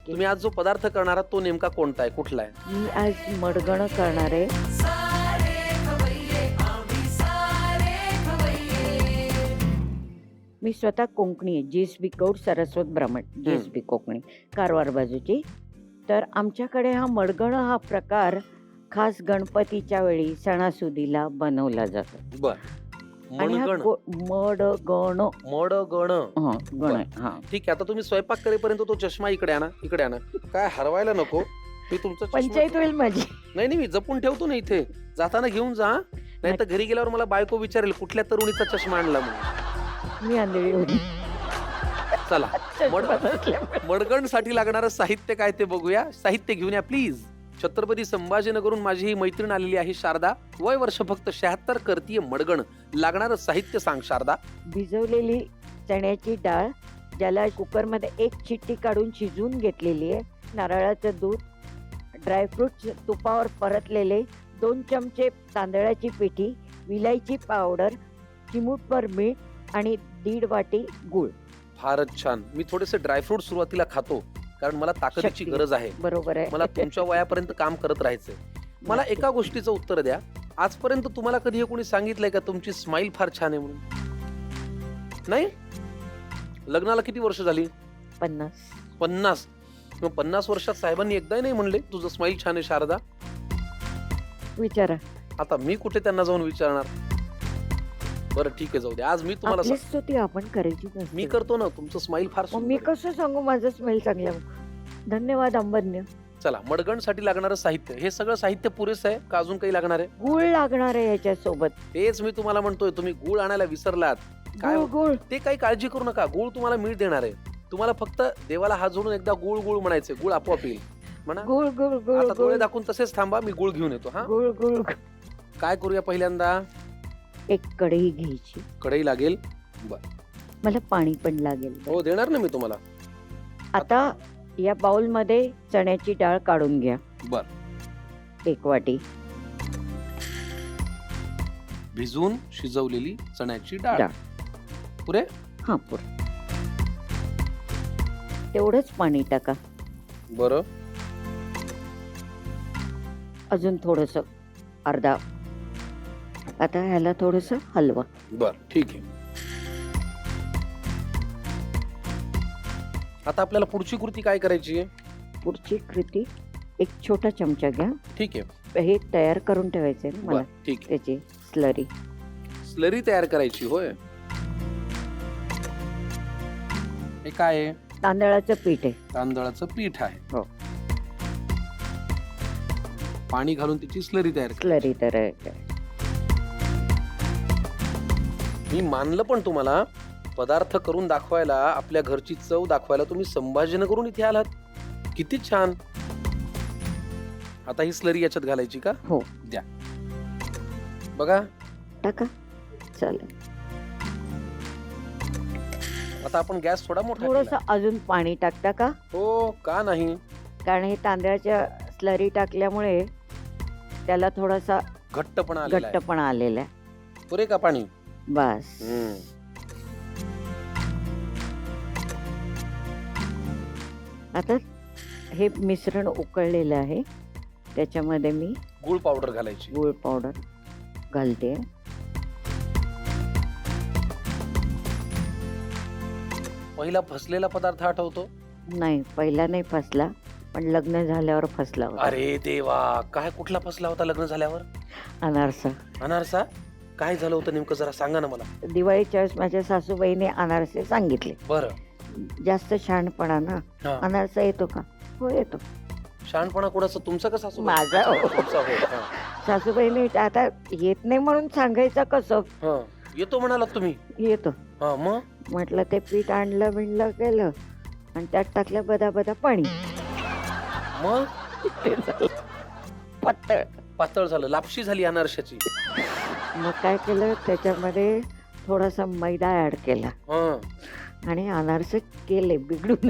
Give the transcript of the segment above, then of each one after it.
तुम्ही आज जो पदार्थ करणार आहात तो नेमका कोणता आहे, कुठला आहे? मी आज मडगण करणार आहे. मी स्वतः कोकणी आहे. जीएसबी कौड सरस्वत ब्राह्मण, जीएसबी कोकणी, कारवार बाजूची. तर आमच्याकडे हा मडगण हा प्रकार खास गणपतीच्या वेळी सणासुदीला बनवला जातो. बर, आणि हा मडगण. मडगण मडगण. हा गण आहे. हा ठीक आहे, आता तुम्ही स्वयंपाक करेपर्यंत तो चष्मा इकडे आणा, इकडे आणा. काय हरवायला नको. मी तुमचा चष्मा- पंचायत होईल माझी. नाही, मी जपून ठेवतो ना इथे. जाताना घेऊन जा, नाही तर घरी गेल्यावर मला बायको विचारेल कुठल्या तरुणीचा चष्मा आणला म्हणून. मी आंधळी होती. चला, मडगण साठी लागणारं साहित्य काय ते बघूया. साहित्य घेऊन या प्लीज. छत्रपती संभाजीनगरून माझी ही मैत्रीण आलेली आहे शारदा. वय वर्ष फक्त 76. करतीये मडगण. लागणारं साहित्य सांग शारदा. भिजवलेली चण्याची डाळ, ज्याला कुकरमध्ये एक शिट्टी काढून शिजवून घेतलेली आहे. नारळाचं दूध, ड्रायफ्रुट्स तुपावर परतलेले, 2 चमचे तांदळाची पिठी, विलायची पावडर, चिमूटभर मीठ आणि 1.5 वाटी गूळ. फारच छान. मी थोडेसे ड्रायफ्रूट सुरुवातीला खातो कारण मला ताकदीची शक्ती. गरज आहे. बरोबर आहे. मला तुमच्या वयापर्यंत काम करत राहायचंय. मला एका गोष्टीचं उत्तर द्या. आजपर्यंत तुम्हाला कधी हे कोणी सांगितलंय का तुमची स्माइल फार छान आहे म्हणून? नाही. लग्नाला किती वर्ष झाली? 50. 50. मग 50 वर्षात साहेबांनी एकदाही नाही म्हणले तुझं स्माइल छान आहे शारदा? विचारा. आता मी कुठे त्यांना जाऊन विचारणार? बरं ठीक आहे, जाऊ दे. आज मी तुम्हाला आपलीच स्तुती आपण करायची नसते. मी करतो ना. तुमचं स्माइल फार मग मी सुंदर आहे. कसं सांगू माझं स्मेल चांगलं? धन्यवाद अंबन्य. चला, मडगणसाठी लागणारं साहित्य, हे सगळं साहित्य पुरेसं आहे का अजून काही लागणार आहे? गुळ लागणार आहे याच्यासोबत. तेच मी तुम्हाला म्हणतोय, तुम्ही गुळ आणायला विसरलात. काय गुळ गुळ ते काही काळजी करू नका. गुळ तुम्हाला मीठ देणार आहे. तुम्हाला फक्त देवाला हात जोडून एकदा गुळ गुळ म्हणायचे. गुळ आपोआप येईल म्हणा. गुळ गुळ गुळ आता डोळे गुळ दाखवून तसेच थांबा, मी गुळ घेऊन येतो. हा, गुळ गुळ. काय करूया पहिल्यांदा? एक कढई घ्यायची. कढई लागेल. मला पाणी पण लागेल. हो, देणार ना मी तुम्हाला. आता या बाउल मध्ये चण्याची डाळ काढून घ्या. बर. 1 वाटी. भिजवून शिजवलेली चण्याची डाळ. डाळ. पुरे? हा पुर. तेवढंच पाणी टाका. बरं. अजून थोडस, अर्धा. आता ह्याला थोडस हलवा. बर, ठीक आहे. आता आपल्याला पुढची कृती काय करायची आहे? पुढची कृती, एक छोटा चमचा घ्या. ठीक आहे. हे तयार करून ठेवायचंय ना मला. बर, ठीक आहे. त्याची स्लरी. स्लरी तयार करायची होय. हे काय आहे? तांदळाचं पीठ आहे. तांदळाचं पीठ आहे. हो. पाणी घालून त्याची स्लरी तयार कर. स्लरी तयार करायची. मी मानलं, पण तुम्हाला पदार्थ करून दाखवायला, आपल्या घरची चव दाखवायला तुम्ही संभाजीनगरून इथे आलात. किती छान. आता ही स्लरी याच्यात घालायची का? हो. द्या. बघा. टाका. चालेल. आता आपण गॅस थोडा मोठा थोडस केला. अजून पाणी टाकता का? हो, का नाही? कारण हे तांदळाच्या स्लरी टाकल्यामुळे त्याला थोडासा घट्टपणा आलेला आहे. घट्टपणा आलेला आहे. पुरे का पाणी? बस. आता हे मिश्रण उकळलेलं आहे. त्याच्यामध्ये मी गुळ पावडर घालायची. गूळ पावडर घालते. पहिला फसलेला पदार्थ आठवतो? नाही, पहिला नाही फसला, पण लग्न झाल्यावर फसला होता. अरे देवा, काय कुठला फसला होता लग्न झाल्यावर? अनारसा. अनारसा? काय झालं होतं नेमकं, जरा सांगा ना मला. दिवाळीच्या वेळेस माझ्या सासूबाईने अनारसे सांगितले. बरं. जास्त शहाणपणा ना. हा. अनारसा येतो का? हो येतो. शहाणपणा कोणाचं, तुमचं का सासू? माझा. तुमचा होय. हा. सासूबाईने आता येत नाही म्हणून सांगायचं कसं? हा. येतो म्हणालात तुम्ही? येतो. हा, मग? म्हटलं ते पीठ आणलं बिणलं केलं आणि त्यात टाकलं बदा बदा पाणी. मग ते झालं पातळ. पातळ झालं, लापशी झाली अनारशाची. मग काय केलं, त्याच्यामध्ये थोडासा मैदा ऍड केला हा. आणि अनारसे केले, बिघडून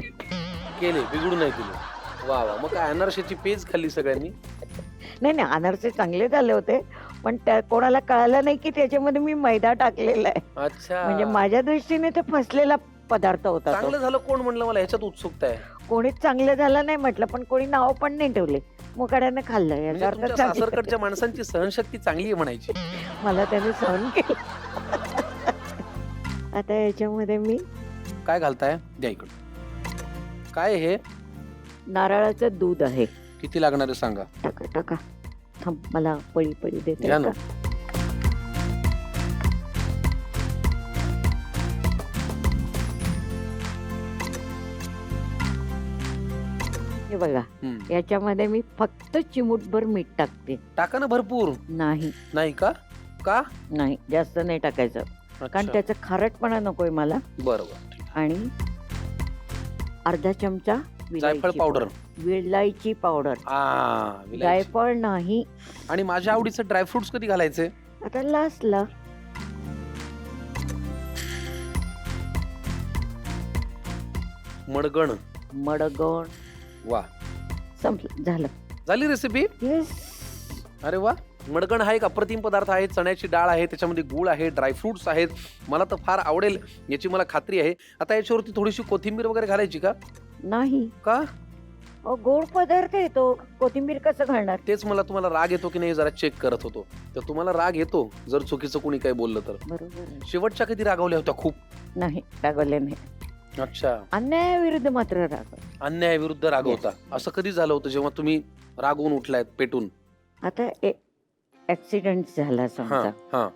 केले, बिघडू नाही केले. वा वा. मग काय अनारशाची पेज खाल्ली सगळ्यांनी? नाही नाही, अनारसे चांगले झाले होते, पण त्या कोणाला कळालं नाही की त्याच्यामध्ये मी मैदा टाकलेला आहे. अच्छा. म्हणजे माझ्या दृष्टीने ते फसलेला पदार्थ होता तो. चांगलं झालं कोण म्हणलं मला, ह्याच्यात उत्सुकता आहे. कोणीच चांगलं झालं नाही म्हटलं, पण कोणी नाव पण नाही ठेवले, मुकाट्याने खाल्लं. याचा म्हणजे अर्थ तुमच्या चांगलं. सासरकडच्या माणसांची सहनशक्ती चांगली आहे म्हणायची. मला त्याने सहन केलं. आता याच्यामध्ये मी काय घालताय द्या इकडं. काय हे नारळाचं दूध आहे. किती लागणार आहे सांगा. टाका टाका. थांब, मला पळी पळी देते घ्या ना. का? हे बघा, हम्म. याच्यामध्ये मी फक्त चिमूटभर मीठ टाकते. टाका ना भरपूर. नाही नाही का का नाही, जास्त नाही टाकायचं, कारण अच्छा. त्याचा खारटपणा नकोय मला. बरोबर. आणि अर्धा चमचा जायफळ पावडर. विलायची पावडर. विलायची. जायफळ नाही. आणि माझ्या आवडीचे ड्रायफ्रुट्स कधी घालायचे. आता लास्टला मडगण. मडगण. वा, संपलं, झालं. झाली रेसिपी. येस. अरे वा. मडगण हा एक अप्रतिम पदार्थ आहे. चण्याची डाळ आहे, त्याच्यामध्ये गूळ आहे, ड्रायफ्रुट्स आहेत. मला तर फार आवडेल याची मला खात्री आहे. आता याच्यावरती थोडीशी कोथिंबीर वगैरे घालायची का. नाही, का अहो, गोड पदार्थ येतो, कोथिंबीर कसं घालणार? तेच मला तुम्हाला राग येतो की नाही जरा चेक करत होतो. तर तुम्हाला राग येतो जर चुकीचं कोणी काही बोललं तर. बरोबर आहे. शेवटच्या कधी रागवल्या होत्या खूप. नाही, रागवले नाही. अच्छा. अन्यायाविरुद्ध मात्र रागव. अन्यायाविरुद्ध रागवता. असं कधी झालं होतं जेव्हा तुम्ही रागवून उठलायत पेटून. आता ऍक्सिडेंट झाला हा समजा, हा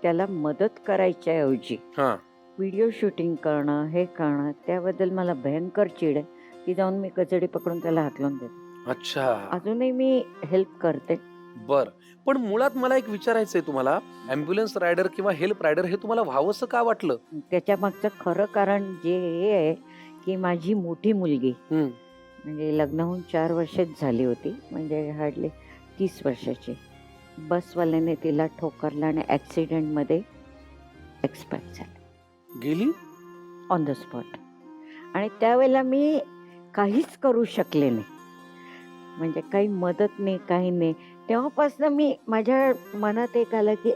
त्याला मदत करायच्या ऐवजी हा. व्हिडिओ शूटिंग करणं, हे करणं, त्याबद्दल मला भयंकर चीड आहे. ती जाऊन मी कचडी पकडून त्याला हाकलून देते. अच्छा. अजूनही मी हेल्प करते. बर. पण मुळात मला एक विचारायचंय तुम्हाला, ऍम्ब्युलन्स रायडर किंवा हेल्प रायडर हे तुम्हाला व्हावंसं का वाटलं. त्याच्या मागचं खरं कारण जे हे आहे की माझी मोठी मुलगी हम्म. म्हणजे लग्न होऊन 4 वर्षच झाली होती, म्हणजे हार्डली 30 वर्षाची. बसवाल्याने तिला ठोकरला आणि ॲक्सिडेंटमध्ये एक्सपायर झाली गेली. On the spot. आणि त्यावेळेला मी काहीच करू शकले नाही, म्हणजे काही मदत नाही, काही नाही. तेव्हापासून मी माझ्या मनात एक आलं की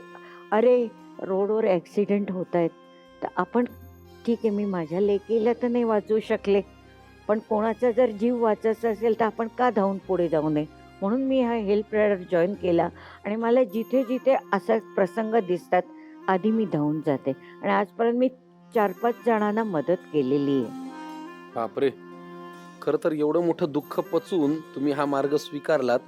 अरे, रोडवर ॲक्सिडेंट होत आहेत, तर आपण ठीक आहे, मी माझ्या लेकीला तर नाही वाचवू शकले, पण कोणाचा जर जीव वाचायचा असेल तर आपण का धावून पुढे जाऊ नये. म्हणून मी हा हेल्प रायडर जॉईन केला. आणि मला जिथे जिथे असा प्रसंग दिसतात आधी मी धावून जाते. आणि आजपर्यंत मी 4-5 जणांना मदत केलेली आहे. बापरे. खर तर एवढं मोठं दुःख पचवून तुम्ही हा मार्ग स्वीकारलात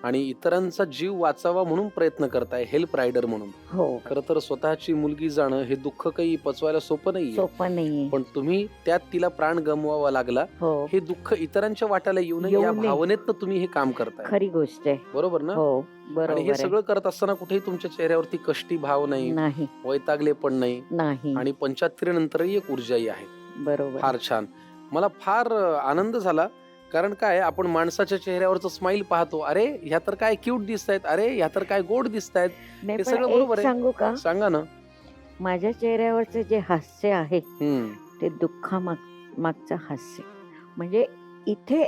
आणि इतरांचा जीव वाचावा म्हणून प्रयत्न करताय हेल्प रायडर म्हणून. हो, खर तर स्वतःची मुलगी जाणं हे दुःख काही पचवायला सोपं नाहीये. सोपं नाहीये. पण तुम्ही त्यात तिला प्राण गमवावा लागला. हो, हे दुःख इतरांच्या वाट्याला येऊ नये येऊ या नये. भावनेतनं तुम्ही हे काम करताय. खरी गोष्ट आहे. बरोबर ना. हो, आणि बरोबर हे आहे. सगळं करत असताना कुठेही तुमच्या चेहऱ्यावरती कष्टी भाव नाही, नाही वैतागले पण नाही, नाही, आणि 75 नंतरही एक ऊर्जाही आहे. बरोबर. फार छान. मला फार आनंद झाला. कारण काय, आपण माणसाच्या चेहऱ्यावरचं स्माइल पाहतो, अरे ह्या तर काय क्यूट दिसतायत, अरे ह्या तर काय गोड दिसतायत. नाही, हे पण सगळं एक बरोबर आहे. सांगू का, सांगा ना. माझ्या चेहऱ्यावरचं जे हास्य आहे हम्म. ते मागचं हास्य. म्हणजे इथे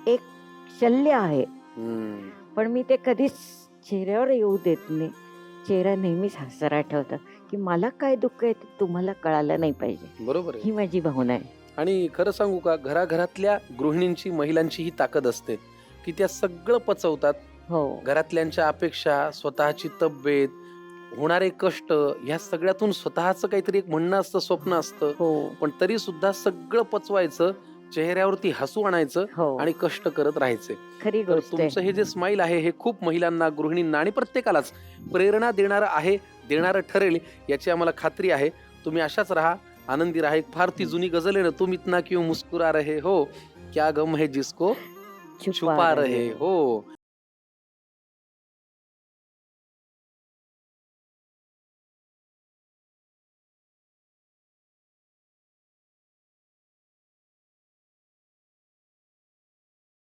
एक शल्य आहे, हम्म. पण मी ते कधीच चेहऱ्यावर येऊ देत नाही. चेहरा नेहमीच हसरा ठेवतात की मला काय दुःख आहे ते तुम्हाला कळालं नाही पाहिजे, बरोबर आहे. ही माझी भावना आहे. आणि खरं सांगू का, घराघरातल्या गृहिणींची, महिलांची ही ताकद असते की त्या सगळं पचवतात. हो, घरातल्यांच्या अपेक्षा, स्वतःची तब्येत, होणारे कष्ट, ह्या सगळ्यातून स्वतःचं काहीतरी एक म्हणणं असतं, स्वप्न असतं, हो, पण तरी सुद्धा सगळं पचवायचं, चेहऱ्यावरती हसू आणायचं हो, आणि कष्ट करत राहायचे. खरी तर गोष्ट तुमचं आहे. हे जे स्माइल आहे हे खूप महिलांना, गृहिणींना आणि प्रत्येकालाच प्रेरणा देणारं आहे, देणारं ठरेल याची आम्हाला खात्री आहे. तुम्ही अशाच राहा, आनंदी राहा. एक फार ती जुनी गझल आहे ना, तुम इतना क्यों मुस्कुरा रहे हो, क्या गम है जिसको छुपा रहे हो.